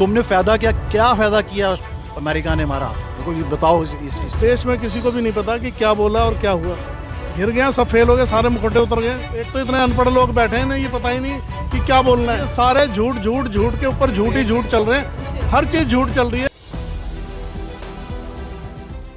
तुमने फ़ायदा क्या फ़ायदा किया अमेरिका ने हमारा, हमको ये बताओ। इस देश में किसी को भी नहीं पता कि क्या बोला और क्या हुआ। गिर गया, सब फेल हो गए, सारे मुखौटे उतर गए। एक तो इतने अनपढ़ लोग बैठे हैं ना, ये पता ही नहीं कि क्या बोलना है। सारे झूठ झूठ झूठ के ऊपर झूठ ही झूठ चल रहे हैं, हर चीज़ झूठ चल रही है।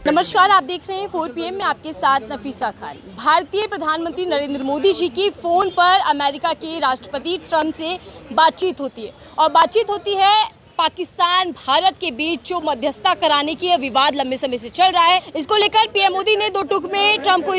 नमस्कार, आप देख रहे हैं 4 PM में आपके साथ नफीसा खान। भारतीय प्रधानमंत्री नरेंद्र मोदी जी की फ़ोन पर अमेरिका के राष्ट्रपति ट्रंप से बातचीत होती है और बातचीत होती है पाकिस्तान भारत के बीच जो मध्यस्थता कराने की विवाद लंबे समय से चल रहा है। इसको लेकर पीएम मोदी ने 2 टूक में ट्रंप को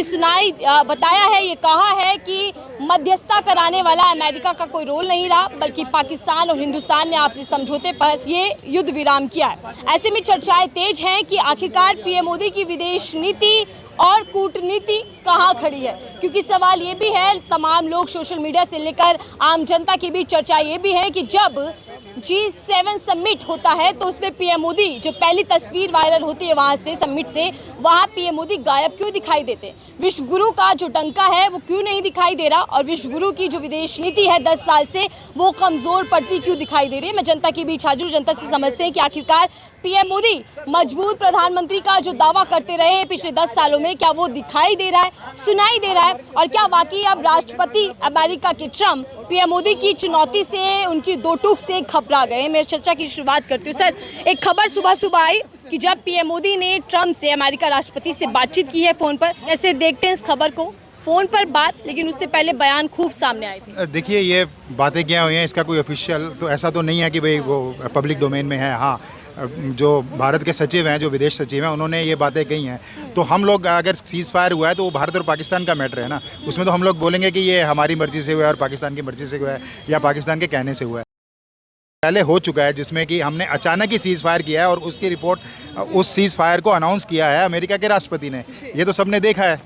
बताया है, ये कहा है कि मध्यस्थता कराने वाला अमेरिका का कोई रोल नहीं रहा, बल्कि पाकिस्तान और हिंदुस्तान ने आपसी समझौते पर ये युद्ध विराम किया है। ऐसे में चर्चाएं तेज हैं कि आखिरकार पीएम मोदी की विदेश नीति और कूटनीति कहाँ खड़ी है, क्योंकि सवाल ये भी है, तमाम लोग सोशल मीडिया से लेकर आम जनता के बीच चर्चा ये भी है कि जब G7 समिट होता है तो उसमें पीएम मोदी, जो पहली तस्वीर वायरल होती है वहां से समिट से, वहां पीएम मोदी गायब क्यों दिखाई देते हैं। विश्व गुरु का जो डंका है वो क्यों नहीं दिखाई दे रहा, और विश्व गुरु की जो विदेश नीति है 10 साल से वो कमजोर पड़ती क्यों दिखाई दे रही है। मैं जनता के बीच हाजिर, जनता से समझते हैं कि आखिरकार पीएम मोदी मजबूत प्रधानमंत्री का जो दावा करते रहे हैं पिछले 10 सालों में, क्या वो दिखाई दे रहा है, सुनाई दे रहा है, और क्या वाकई अब राष्ट्रपति अमेरिका के ट्रंप पीएम मोदी की चुनौती से, उनकी 2 टूक से घबरा गए। मैं चर्चा की शुरुआत करती हूँ। सर, एक खबर सुबह आई कि जब पीएम मोदी ने ट्रंप से, अमेरिका राष्ट्रपति से बातचीत की है फोन पर, कैसे देखते हैं इस खबर को? फोन पर बात, लेकिन उससे पहले बयान खूब सामने आए थे। देखिए, ये बातें क्या हुई हैं, इसका कोई ऑफिशियल तो ऐसा तो नहीं है कि भाई वो पब्लिक डोमेन में है। हाँ, जो भारत के सचिव हैं, जो विदेश सचिव हैं, उन्होंने ये बातें कही हैं। तो हम लोग, अगर सीज़ फायर हुआ है तो वो भारत और पाकिस्तान का मैटर है ना, उसमें तो हम लोग बोलेंगे कि ये हमारी मर्जी से हुआ है और पाकिस्तान की मर्जी से हुआ है या पाकिस्तान के कहने से हुआ है। पहले हो चुका है जिसमें कि हमने अचानक ही सीज़ फायर किया है और उसकी रिपोर्ट, उस सीज़ फायर को अनाउंस किया है अमेरिका के राष्ट्रपति ने। ये तो सबने देखा है,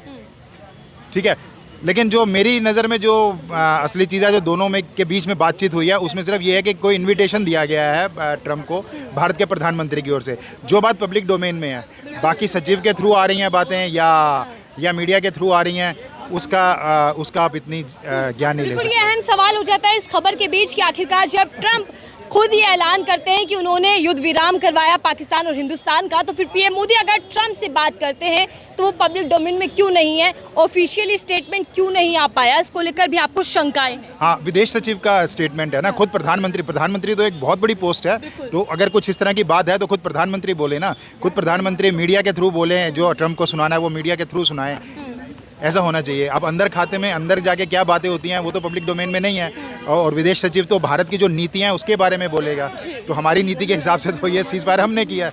ठीक है। लेकिन जो मेरी नज़र में जो असली चीज़ है, जो दोनों में के बीच में बातचीत हुई है, उसमें सिर्फ ये है कि कोई इनविटेशन दिया गया है ट्रंप को भारत के प्रधानमंत्री की ओर से। जो बात पब्लिक डोमेन में है, बाकी सचिव के थ्रू आ रही हैं बातें या मीडिया के थ्रू आ रही हैं, उसका आप इतनी ज्ञान नहीं ले सकते। ये अहम सवाल हो जाता है इस खबर के बीच कि आखिरकार जब ट्रंप खुद ये ऐलान करते हैं कि उन्होंने युद्ध विराम करवाया पाकिस्तान और हिंदुस्तान का, तो फिर पीएम मोदी अगर ट्रंप से बात करते हैं तो वो पब्लिक डोमेन में क्यों नहीं है, ऑफिशियली स्टेटमेंट क्यों नहीं आ पाया? इसको लेकर भी आपको शंकाएं हैं? हाँ, विदेश सचिव का स्टेटमेंट है ना, खुद प्रधानमंत्री तो एक बहुत बड़ी पोस्ट है, तो अगर कुछ इस तरह की बात है तो खुद प्रधानमंत्री बोले ना, खुद प्रधानमंत्री मीडिया के थ्रू बोले, जो ट्रंप को सुनाना है वो मीडिया के थ्रू सुनाए। ऐसा होना चाहिए। अब अंदर खाते में अंदर जाके क्या बातें होती हैं वो तो पब्लिक डोमेन में नहीं है, और विदेश सचिव तो भारत की जो नीतियाँ हैं उसके बारे में बोलेगा। तो हमारी नीति के हिसाब से तो ये सीज़ फायर हमने किया,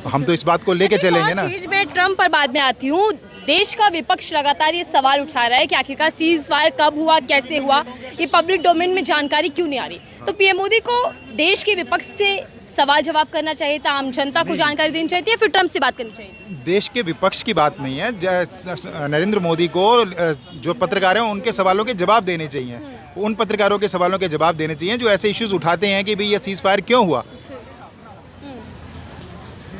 हम तो इस बात को लेके चलेंगे ना। चीज में ट्रंप पर बाद में आती हूँ। देश का विपक्ष लगातार ये सवाल उठा रहा है कि आखिरकार सीज़ फायर कब हुआ, कैसे हुआ, ये पब्लिक डोमेन में जानकारी क्यों नहीं आ रही। तो पीएम मोदी को देश के विपक्ष से सवाल जवाब करना चाहिए था, आम जनता को जानकारी देनी चाहिए, फिर ट्रंप से बात करनी चाहिए। देश के विपक्ष की बात नहीं है, नरेंद्र मोदी को जो पत्रकार हैं उनके सवालों के जवाब देने चाहिए। उन पत्रकारों के सवालों के जवाब देने चाहिए जो ऐसे इश्यूज उठाते हैं कि भाई ये सीज़ फायर क्यों हुआ।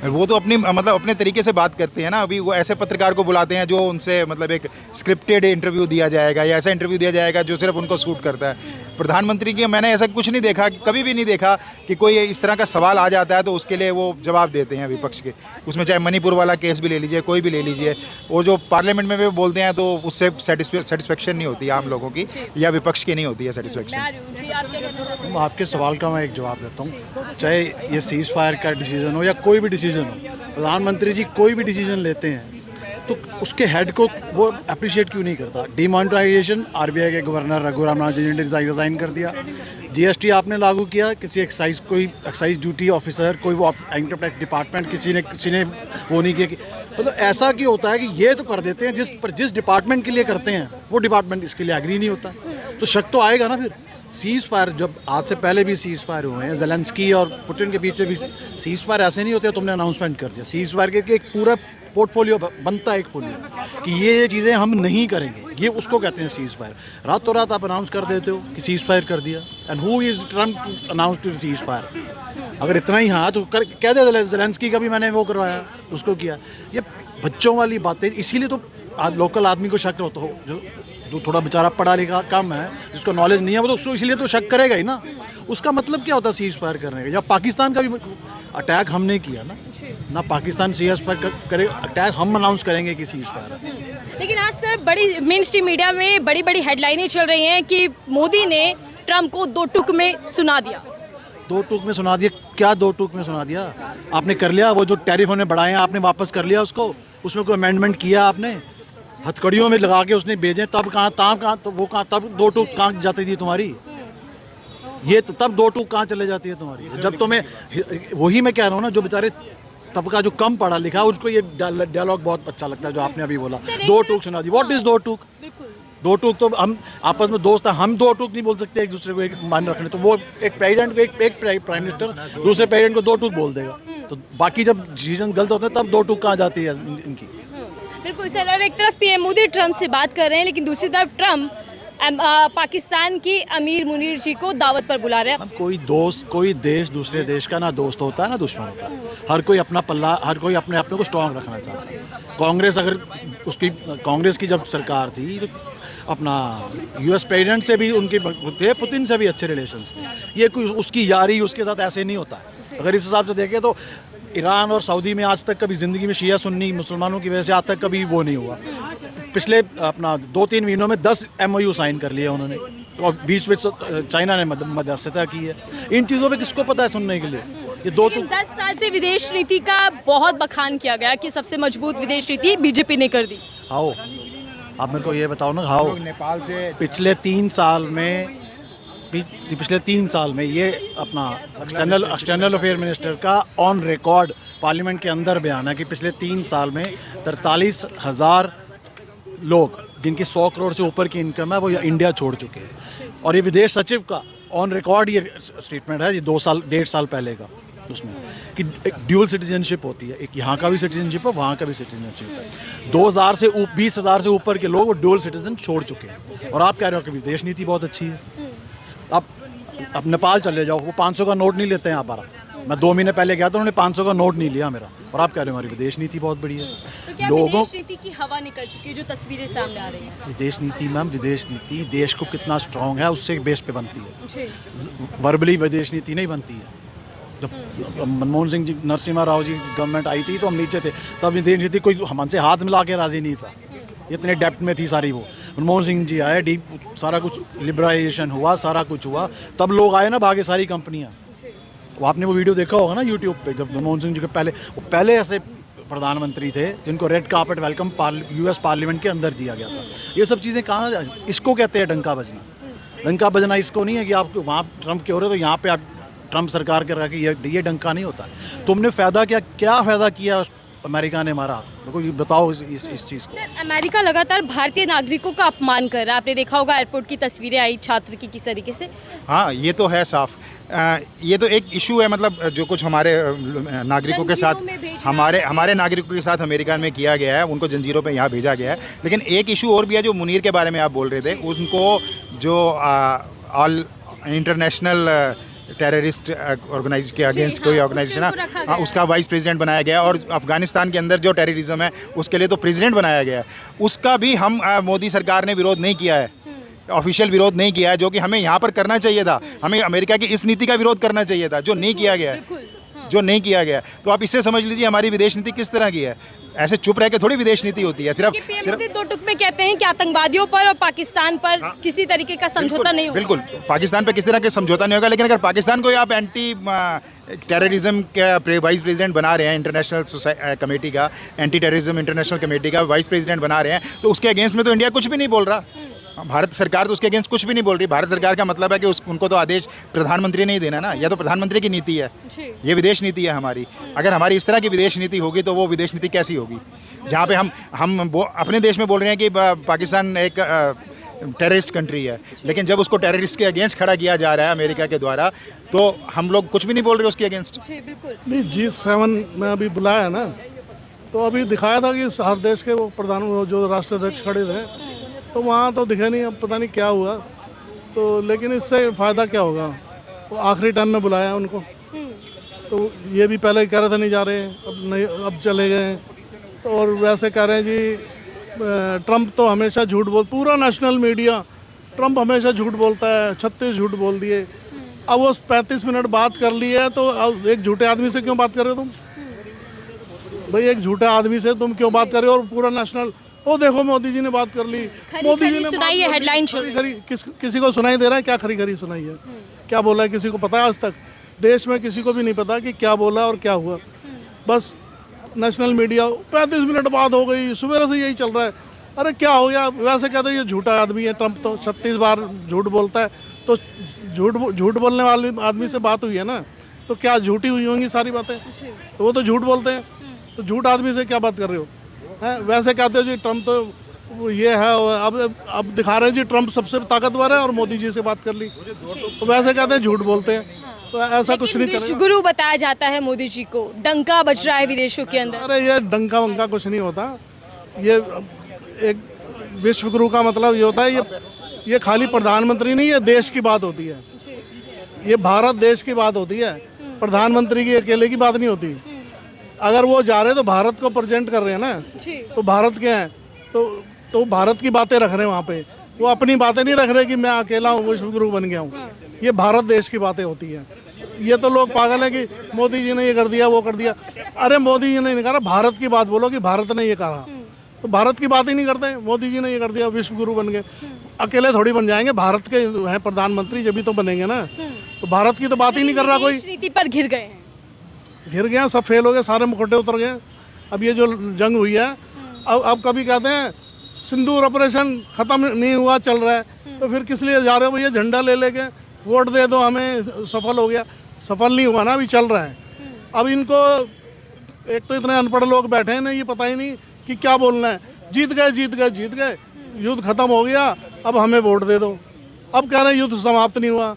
वो तो अपने तरीके से बात करते हैं ना। अभी वो ऐसे पत्रकार को बुलाते हैं जो उनसे एक स्क्रिप्टेड इंटरव्यू दिया जाएगा या ऐसा इंटरव्यू दिया जाएगा जो सिर्फ उनको सूट करता है। प्रधानमंत्री की मैंने ऐसा कुछ नहीं देखा, कभी भी नहीं देखा कि कोई इस तरह का सवाल आ जाता है तो उसके लिए वो जवाब देते हैं विपक्ष के। उसमें चाहे मणिपुर वाला केस भी ले लीजिए, कोई भी ले लीजिए, वो जो पार्लियामेंट में भी बोलते हैं तो उससे सेटिस्फेक्शन नहीं होती आम लोगों की, या विपक्ष की नहीं होती है सेटिस्फेक्शन। आपके सवाल का मैं एक जवाब देता हूँ। चाहे ये सीज़ फायर का डिसीजन हो या कोई भी डिसीजन हो, प्रधानमंत्री जी कोई भी डिसीजन लेते हैं तो उसके हेड को वो अप्रिशिएट क्यों नहीं करता? डिमोनेटाइजेशन, आरबीआई के गवर्नर रघुराम राजन ने रिज़ाइन कर दिया। जीएसटी आपने लागू किया, कोई एक्साइज ड्यूटी ऑफिसर, कोई वो इनकम टैक्स डिपार्टमेंट, किसी ने वो नहीं किया। मतलब ऐसा क्यों होता है कि ये तो कर देते हैं जिस डिपार्टमेंट के लिए करते हैं वो डिपार्टमेंट इसके लिए एग्री नहीं होता, तो शक तो आएगा ना। फिर सीज़ फायर, जब आज से पहले भी सीज़ फायर हुए हैं, ज़ेलेंस्की और पुतिन के बीच में भी सीज़ फायर ऐसे नहीं होते, तुमने अनाउंसमेंट कर दिया। सीज़ फायर के एक पूरा पोर्टफोलियो बनता है, एक फोलियो कि ये चीज़ें हम नहीं करेंगे, ये उसको कहते हैं सीज़ फायर। रातों रात आप अनाउंस कर देते हो कि सीज़ फायर कर दिया, and who is Trump to announce to ceasefire? अगर इतना ही हाँ तो कह दे, ज़ेलेंस्की का भी मैंने वो करवाया, उसको किया। ये बच्चों वाली बातें, इसीलिए तो लोकल आदमी को शक होता हो, जो जो थोड़ा बेचारा पढ़ा लिखा कम है, जिसको नॉलेज नहीं है, वो तो इसलिए तो शक करेगा ही ना। उसका मतलब क्या होता है सीज फायर करने का? या पाकिस्तान का भी अटैक हमने किया ना पाकिस्तान सीज फायर करे, अटैक हम अनाउंस करेंगे कि सीज फायर है। लेकिन आज सर बड़ी मेन स्ट्रीम मीडिया में बड़ी बड़ी हेडलाइनें चल रही हैं कि मोदी ने ट्रम्प को 2 टूक में सुना दिया। 2 टूक में सुना दिया? क्या 2 टूक में सुना दिया? आपने कर लिया वो जो टैरिफ उन्होंने बढ़ाए हैं, आपने वापस कर लिया उसको? उसमें कोई अमेंडमेंट किया आपने? हथकड़ियों में लगा के उसने भेजे, तब कहाँ तो वो कहाँ, तब 2 टूक कहाँ जाती थी तुम्हारी? ये तो तब 2 टूक कहाँ चले जाती है तुम्हारी? जब तुम्हें, वही मैं कह रहा हूँ ना, जो बेचारे तबका जो कम पढ़ा लिखा, उसको ये डायलॉग बहुत अच्छा लगता है जो आपने अभी बोला, 2 टूक सुना दी। व्हाट इज 2 टूक? 2 टूक तो हम आपस में दोस्त हैं, हम 2 टूक नहीं बोल सकते एक दूसरे को एक मान रखने। तो वो एक प्रेसिडेंट को एक प्राइम मिनिस्टर दूसरे प्रेसिडेंट को 2 टूक बोल देगा, तो बाकी जब डिसीजन गलत होते हैं तब 2 टूक कहाँ जाती है इनकी? बिल्कुल सर। और एक तरफ पीएम मोदी ट्रम्प से बात कर रहे हैं, लेकिन दूसरी तरफ ट्रम्प पाकिस्तान की अमीर मुनीर जी को दावत पर बुला रहे हैं। अब कोई देश दूसरे देश का ना दोस्त होता है ना दुश्मन होता है। हर कोई अपना पल्ला, हर कोई अपने को स्ट्रांग रखना चाहता है। कांग्रेस की जब सरकार थी तो अपना यूएस प्रेसिडेंट से भी उनके थे, पुतिन से भी अच्छे रिलेशंस थे। ये कोई उसकी यारी उसके साथ ऐसे नहीं होता है। अगर इस हिसाब से देखें तो ईरान और सऊदी में आज तक कभी ज़िंदगी में शिया सुन्नी मुसलमानों की वजह से आज तक कभी वो नहीं हुआ। पिछले अपना 2-3 महीनों में 10 MOU साइन कर लिए उन्होंने, और बीच में चाइना ने मध्यस्थता की है। इन चीज़ों पे किसको पता है सुनने के लिए? ये 10 साल से विदेश नीति का बहुत बखान किया गया कि सबसे मजबूत विदेश नीति बीजेपी ने कर दी। हाओ, आप मेरे को ये बताओ ना, हाओ नेपाल से पिछले 3 साल में ये अपना एक्सटर्नल अफेयर मिनिस्टर का ऑन रिकॉर्ड पार्लियामेंट के अंदर बयान है कि पिछले 3 साल में 43,000 लोग जिनकी 100 करोड़ से ऊपर की इनकम है वो इंडिया छोड़ चुके हैं। और ये विदेश सचिव का ऑन रिकॉर्ड ये स्टेटमेंट है, ये 1.5 साल पहले का, उसमें कि एक ड्यूअल सिटीजनशिप होती है, एक यहाँ का भी सिटीजनशिप है, वहाँ का भी सिटीजनशिप है। 20,000 से ऊपर के लोग वो ड्यूअल सिटीजन छोड़ चुके हैं। और आप कह रहे हो कि विदेश नीति बहुत अच्छी है। अब नेपाल चले जाओ, वो 500 का नोट नहीं लेते हैं हमारा। मैं 2 महीने पहले गया था, उन्होंने 500 का नोट नहीं लिया मेरा। और आप कह रहे हो हमारी विदेश नीति बहुत बढ़िया है। तो क्या लोगों विदेश नीति की हवा निकल चुकी है, जो तस्वीरें सामने आ रही हैं? विदेश नीति मैम, विदेश नीति देश को कितना स्ट्रांग है उससे बेस पे बनती है। वर्बली विदेश नीति नहीं बनती है। जब मनमोहन सिंह जी, नरसिम्हा राव जी गवर्नमेंट आई थी तो हम नीचे थे, तब विदेश नीति कोई हमसे हाथ मिला के राजी नहीं था। इतने डेप्थ में थी सारी वो। मनमोहन सिंह जी आए, डीप सारा कुछ लिबरलाइजेशन हुआ, सारा कुछ हुआ, तब लोग आए ना भागे सारी कंपनियां। वो आपने वो वीडियो देखा होगा ना यूट्यूब पे, जब मनमोहन सिंह जी के पहले ऐसे प्रधानमंत्री थे जिनको red carpet welcome US parliament के अंदर दिया गया था। ये सब चीज़ें कहाँ जाए? इसको कहते हैं डंका बजना। डंका बजना इसको नहीं है कि आप वहाँ ट्रम्प के हो रहे तो यहाँ पे आप ट्रम्प सरकार के रह के ये डंका नहीं होता। तुमने फ़ायदा क्या फ़ायदा किया अमेरिका ने हमारा? देखो ये बताओ इस चीज़ को। सर, अमेरिका लगातार भारतीय नागरिकों का अपमान कर रहा है। आपने देखा होगा एयरपोर्ट की तस्वीरें आई छात्र की किस तरीके से। हाँ, ये तो है साफ। ये तो एक इशू है, मतलब जो कुछ हमारे नागरिकों के साथ, हमारे नागरिकों के साथ अमेरिका में किया गया है, उनको जंजीरों पे यहाँ भेजा गया है। लेकिन एक इशू और भी है जो मुनीर के बारे में आप बोल रहे थे। उनको जो ऑल इंटरनेशनल टेररिस्ट ऑर्गेनाइज के अगेंस्ट कोई ऑर्गेनाइजेशन है, उसका वाइस प्रेसिडेंट बनाया गया। और अफगानिस्तान के अंदर जो टेररिज्म है उसके लिए तो प्रेसिडेंट बनाया गया है। उसका भी हम मोदी सरकार ने विरोध नहीं किया है, ऑफिशियल विरोध नहीं किया है, जो कि हमें यहाँ पर करना चाहिए था। हमें अमेरिका की इस नीति का विरोध करना चाहिए था, जो नहीं किया गया है, जो नहीं किया गया। तो आप इससे समझ लीजिए हमारी विदेश नीति किस तरह की है। ऐसे चुप रह के थोड़ी विदेश नीति होती है। सिर्फ 2 टुक में कहते हैं कि आतंकवादियों पर और पाकिस्तान पर किसी तरीके का समझौता नहीं होगा। बिल्कुल, पाकिस्तान पर किसी तरह का समझौता नहीं होगा। लेकिन अगर पाकिस्तान को आप एंटी टेररिज्म के वाइस प्रेसिडेंट बना रहे हैं, इंटरनेशनल कमेटी का, एंटी टेररिज्म इंटरनेशनल कमेटी का वाइस प्रेसिडेंट बना रहे हैं, तो उसके अगेंस्ट में तो इंडिया कुछ भी नहीं बोल रहा। भारत सरकार तो उसके अगेंस्ट कुछ भी नहीं बोल रही। भारत सरकार का मतलब है कि उनको तो आदेश प्रधानमंत्री ने ही देना ना, या तो प्रधानमंत्री की नीति है, ये विदेश नीति है हमारी। अगर हमारी इस तरह की विदेश नीति होगी तो वो विदेश नीति कैसी होगी, जहाँ पे हम अपने देश में बोल रहे हैं कि पाकिस्तान एक टेररिस्ट कंट्री है, लेकिन जब उसको टेररिस्ट के अगेंस्ट खड़ा किया जा रहा है अमेरिका के द्वारा, तो हम लोग कुछ भी नहीं बोल रहे उसके अगेंस्ट। नहीं, G7 में अभी बुलाया ना, तो अभी दिखाया था कि हर देश के वो जो राष्ट्राध्यक्ष खड़े थे, तो वहाँ तो दिखा नहीं। अब पता नहीं क्या हुआ, तो लेकिन इससे फ़ायदा क्या होगा? वो आखिरी टाइम में बुलाया उनको, तो ये भी पहले कह रहे थे नहीं जा रहे, अब नहीं, अब चले गए। तो और वैसे कह रहे हैं जी ट्रम्प तो हमेशा झूठ पूरा नेशनल मीडिया ट्रम्प हमेशा झूठ बोलता है, 36 झूठ बोल दिए। अब वो 35 मिनट बात कर ली है तो अब एक झूठे आदमी से क्यों बात कर रहे हो तुम? भाई एक झूठे आदमी से तुम क्यों बात कर रहे हो? और पूरा नेशनल ओ देखो मोदी जी ने बात कर ली, मोदी जी ने सुनाई है हेडलाइन किसी को सुनाई दे रहा है? क्या खरी खरी सुनाई है? क्या बोला है किसी को पता है? आज तक देश में किसी को भी नहीं पता कि क्या बोला और क्या हुआ। बस नेशनल मीडिया 35 मिनट बाद हो गई, सुबह से यही चल रहा है। अरे क्या हो गया? वैसे कहते हैं ये झूठा आदमी है ट्रम्प, तो 36 बार झूठ बोलता है, तो झूठ बोलने वाले आदमी से बात हुई है ना, तो क्या झूठी हुई होंगी सारी बातें? तो वो तो झूठ बोलते हैं, तो झूठ आदमी से क्या बात कर रहे हो? हैं वैसे कहते हो जी ट्रम्प तो वो ये है, अब दिखा रहे हैं जी ट्रम्प सबसे ताकतवर है और मोदी जी से बात कर ली, तो वैसे कहते हैं झूठ बोलते हैं। तो ऐसा कुछ नहीं चलेगा। गुरु बताया जाता है मोदी जी को, डंका बज रहा है विदेशों के अंदर। अरे ये डंका वंका कुछ नहीं होता। ये एक विश्व गुरु का मतलब ये होता है, ये खाली प्रधानमंत्री नहीं, ये देश की बात होती है, ये भारत देश की बात होती है, प्रधानमंत्री की अकेले की बात नहीं होती। अगर वो जा रहे हैं तो भारत को प्रेजेंट कर रहे हैं ना, तो भारत के हैं, तो भारत की बातें रख रहे हैं वहाँ पे। वो अपनी बातें नहीं रख रहे कि मैं अकेला हूँ विश्व गुरु बन गया हूँ। ये भारत देश की बातें होती हैं। ये तो लोग पागल हैं कि मोदी जी ने ये कर दिया वो कर दिया। अरे मोदी जी ने नहीं कहा, भारत की बात बोलो कि भारत ने ये कहा, तो भारत की बात ही नहीं करते। मोदी जी ने ये कर दिया, विश्व गुरु बन गए, अकेले थोड़ी बन जाएंगे, भारत के हैं प्रधानमंत्री, जब भी तो बनेंगे ना। तो भारत की तो बात ही नहीं कर रहा कोई। नीति पर घिर गए हैं, घिर गए, सब फेल हो गए, सारे मुखौटे उतर गए। अब ये जो जंग हुई है, अब कभी कहते हैं सिंदूर ऑपरेशन खत्म नहीं हुआ, चल रहा है, तो फिर किस लिए जा रहे हो भैया? झंडा ले लेके वोट दे दो हमें, सफल हो गया। सफल नहीं हुआ ना, अभी चल रहा है। अब इनको एक तो इतने अनपढ़ लोग बैठे हैं ना, ये पता ही नहीं कि क्या बोलना है। जीत गए जीत गए जीत गए, युद्ध खत्म हो गया, अब हमें वोट दे दो। अब कह रहे हैं युद्ध समाप्त नहीं हुआ,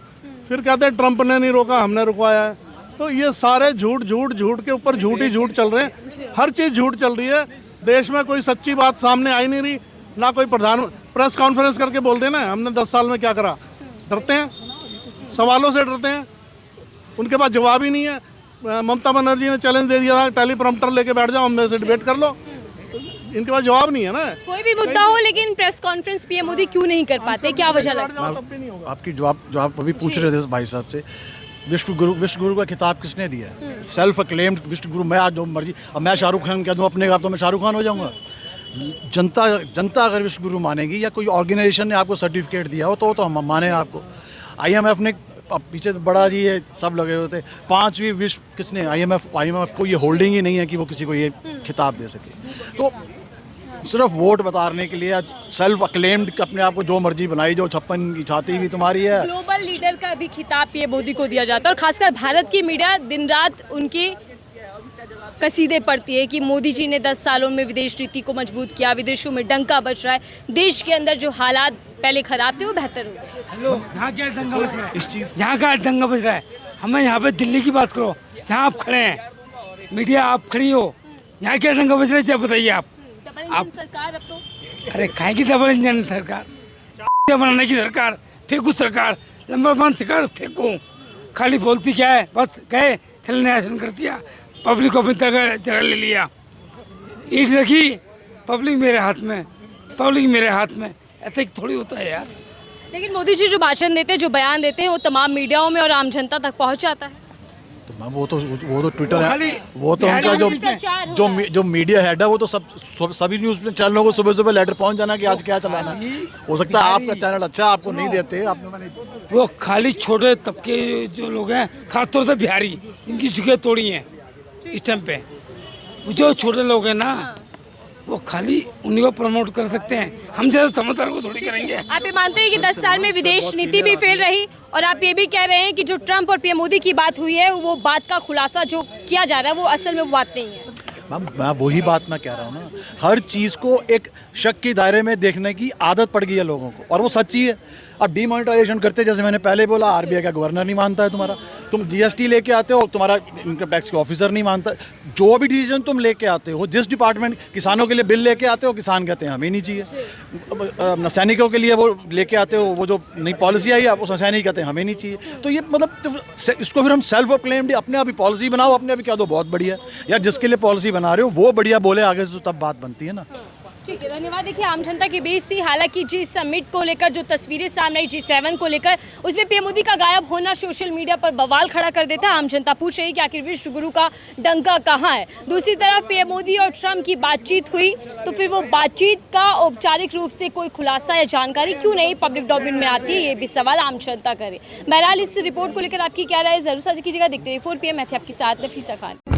फिर कहते हैं ट्रम्प ने नहीं रोका, हमने रुकवाया है। तो ये सारे झूठ झूठ झूठ के ऊपर झूठ ही झूठ चल रहे हैं। हर चीज़ झूठ चल रही है देश में, कोई सच्ची बात सामने आई नहीं रही ना। कोई प्रेस कॉन्फ्रेंस करके बोल देना हमने 10 साल में क्या करा। डरते हैं, सवालों से डरते हैं, उनके पास जवाब ही नहीं है। ममता बनर्जी ने चैलेंज दे दिया था, टेलीप्रॉम्प्टर लेके बैठ जाओ, हम मेरे से डिबेट कर लो। इनके पास जवाब नहीं है ना। कोई भी मुद्दा हो, लेकिन प्रेस कॉन्फ्रेंस पीएम मोदी क्यों नहीं कर पाते? क्या वजह लगता है? आपकी जवाब अभी पूछ रहे थे भाई साहब से, विश्व गुरु का खिताब किसने दिया है? सेल्फ अक्लेम्ड विश्व गुरु। मैं आज जो मर्जी, अब मैं शाहरुख खान कह दूँ अपने आप, तो मैं शाहरुख खान हो जाऊँगा? जनता अगर विश्व गुरु मानेगी, या कोई ऑर्गेनाइजेशन ने आपको सर्टिफिकेट दिया हो, तो हम माने आपको। IMF ने, अब पीछे बड़ा जी ये सब लगे होते, 5वीं विश्व किसने? IMF को ये होल्डिंग ही नहीं है कि वो किसी को ये खिताब दे सके। तो सिर्फ वोट बताने के लिए आज सेल्फ अक्लेम्ड अपने आप को जो मर्जी बनाई, जो 56 की छाती भी तुम्हारी है। ग्लोबल लीडर का भी खिताब पीएम मोदी को दिया जाता है, और खासकर भारत की मीडिया दिन रात उनके कसीदे पढ़ती है कि मोदी जी ने 10 सालों में विदेश नीति को मजबूत किया, विदेशों में डंका बज रहा है, देश के अंदर जो हालात पहले खराब थे वो बेहतर हो गए। हेलो, यहाँ क्या डंगा बज रहा है? इस चीज़ यहाँ का डंगा बज रहा है? हमें यहाँ पे दिल्ली की बात करो, जहाँ आप खड़े हैं, मीडिया आप खड़ी हो, यहाँ क्या डंगा बज रहा है? क्या बताइए आप? सरकार अब तो, अरे काहे की डबल इंजन सरकार, बनाने की सरकार, फेंकू सरकार, नंबर 1 सरकार फेंकू। खाली बोलती क्या है? बस गए, शिलान्यासन कर दिया, पब्लिक को अपनी जगह ले लिया, ईट रखी, पब्लिक मेरे हाथ में, पब्लिक मेरे हाथ में। ऐसा थोड़ी होता है यार। लेकिन मोदी जी जो भाषण देते हैं, जो बयान देते हैं, वो तमाम मीडियाओं में और आम जनता तक पहुंच जाता है। तो मैम वो तो ट्विटर है, वो तो उनका जो मीडिया हेड है, वो तो सभी न्यूज़ चैनलों को सुबह सुबह लेटर पहुंच जाना कि आज क्या चलाना है। हो सकता है आपका चैनल अच्छा, आपको नहीं देते। वो खाली छोटे तबके जो लोग हैं, खासतौर से बिहारी, इनकी जुगे तोड़ी हैं इस टाइम पे। जो छोटे लोग हैं ना, वो खाली उन्हीं को प्रमोट कर सकते हैं, हम जैसे समझदार को थोड़ी करेंगे। आप ये मानते हैं कि 10 साल में विदेश नीति भी फेल रही, और आप ये भी कह रहे हैं कि जो ट्रम्प और पीएम मोदी की बात हुई है, वो बात का खुलासा जो किया जा रहा है, वो असल में वो बात नहीं है? मैम मैं वही बात मैं कह रहा हूँ ना, हर चीज़ को एक शक के दायरे में देखने की आदत पड़ गई है लोगों को, और वो सच्ची है। अब डीमोनेटाइजेशन करते, जैसे मैंने पहले बोला, आरबीआई का गवर्नर नहीं मानता है तुम्हारा, तुम जीएसटी लेके आते हो, तुम्हारा इनकम टैक्स के ऑफिसर नहीं मानता। जो भी डिसीजन तुम लेके आते हो, जिस डिपार्टमेंट, किसानों के लिए बिल लेके आते हो, किसान कहते हैं हमें नहीं चाहिए। सैनिकों के लिए वो लेके आते हो, वो जो नई पॉलिसी आई है, वो सैनिक कहते हैं हमें नहीं चाहिए। तो ये मतलब इसको फिर हम सेल्फ अक्लेम्ड अपने आप ही पॉलिसी बनाओ, अपने आप ही क्या दो बहुत बढ़िया यार, जिसके लिए पॉलिसी बना रहे हो वो बढ़िया बोले आगे से, तो तब बात बनती है ना। ठीक है, धन्यवाद। देखिए, आम जनता की बेइज्जती, हालांकि जी समिट को लेकर जो तस्वीरें सामने आई G7 को लेकर, उसमें पीएम मोदी का गायब होना सोशल मीडिया पर बवाल खड़ा कर देता है। आम जनता पूछ रही है कि आखिर विश्व गुरु का डंका कहाँ है। दूसरी तरफ पीएम मोदी और ट्रंप की बातचीत हुई, तो फिर वो बातचीत का औपचारिक रूप से कोई खुलासा या जानकारी क्यों नहीं पब्लिक डोमेन में आती है, ये भी सवाल आम जनता करे। बहरहाल इस रिपोर्ट को लेकर आपकी क्या राय है, जरूर साझा कीजिएगा। देखते रहिए 4 PM, मैं थी आपके साथ नफीसा खान।